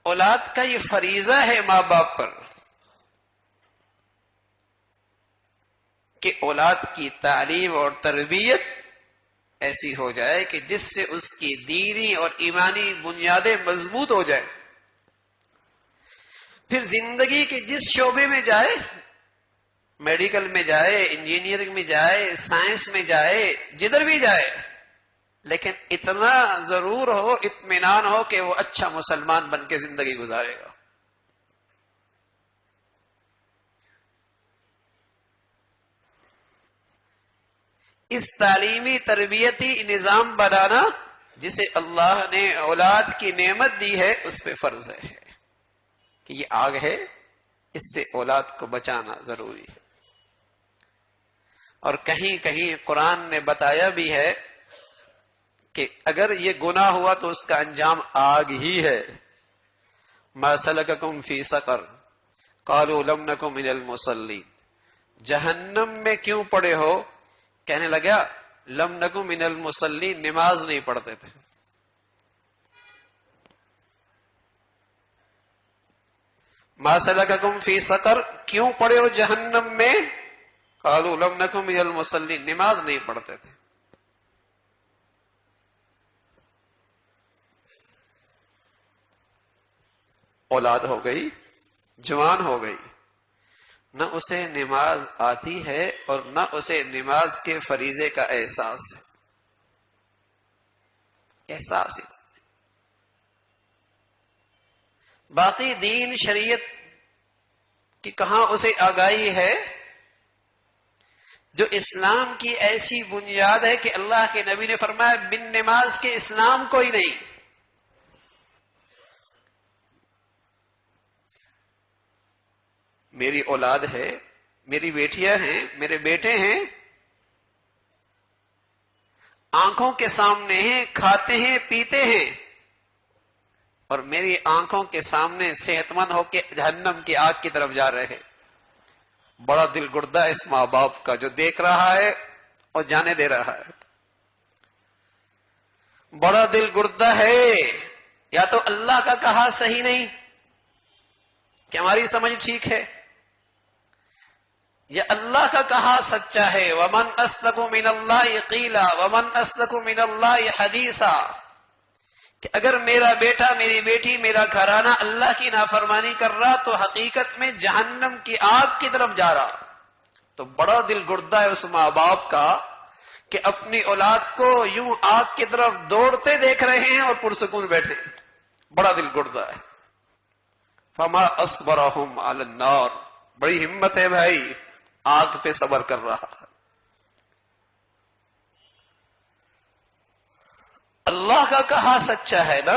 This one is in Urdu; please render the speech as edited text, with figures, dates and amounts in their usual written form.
اولاد کا یہ فریضہ ہے ماں باپ پر کہ اولاد کی تعلیم اور تربیت ایسی ہو جائے کہ جس سے اس کی دینی اور ایمانی بنیادیں مضبوط ہو جائیں. پھر زندگی کے جس شعبے میں جائے، میڈیکل میں جائے، انجینئرنگ میں جائے، سائنس میں جائے، جدھر بھی جائے، لیکن اتنا ضرور ہو، اطمینان ہو کہ وہ اچھا مسلمان بن کے زندگی گزارے گا. اس تعلیمی تربیتی نظام بنانا جسے اللہ نے اولاد کی نعمت دی ہے اس پہ فرض ہے کہ یہ آگ ہے، اس سے اولاد کو بچانا ضروری ہے. اور کہیں کہیں قرآن نے بتایا بھی ہے کہ اگر یہ گناہ ہوا تو اس کا انجام آگ ہی ہے. ما سلککم فی سقر قالوا لم نک من المصلین. جہنم میں کیوں پڑے ہو؟ کہنے لگا لم نک من المصلین، نماز نہیں پڑھتے تھے. ما سلککم فی سقر، کیوں پڑے ہو جہنم میں؟ قالوا لم نک من المصلین، نماز نہیں پڑھتے تھے. اولاد ہو گئی، جوان ہو گئی، نہ اسے نماز آتی ہے اور نہ اسے نماز کے فریضے کا احساس ہے. احساس ہی. باقی دین شریعت کی کہاں اسے آگاہی ہے؟ جو اسلام کی ایسی بنیاد ہے کہ اللہ کے نبی نے فرمایا بن نماز کے اسلام کوئی نہیں. میری اولاد ہے، میری بیٹیاں ہیں، میرے بیٹے ہیں، آنکھوں کے سامنے ہیں، کھاتے ہیں، پیتے ہیں، اور میری آنکھوں کے سامنے صحت مند ہو کے جہنم کی آگ کی طرف جا رہے ہیں. بڑا دل گردہ ہے اس ماں باپ کا جو دیکھ رہا ہے اور جانے دے رہا ہے. بڑا دل گردہ ہے. یا تو اللہ کا کہا صحیح نہیں کہ ہماری سمجھ ٹھیک ہے، یا اللہ کا کہا سچا ہے. ومن اصدق من اللہ قیلا ومن اصدق من اللہ حدیثا. کہ اگر میرا بیٹا، میری بیٹی، میرا گھرانہ اللہ کی نافرمانی کر رہا تو حقیقت میں جہنم کی آگ کی طرف جا رہا. تو بڑا دل گردہ ہے اس ماں باپ کا کہ اپنی اولاد کو یوں آگ کی طرف دوڑتے دیکھ رہے ہیں اور پرسکون بیٹھے. بڑا دل گردہ ہے. فما اصبرهم علی النار. بڑی ہمت ہے بھائی، آگ پہ صبر کر رہا ہے. اللہ کا کہا سچا ہے نا.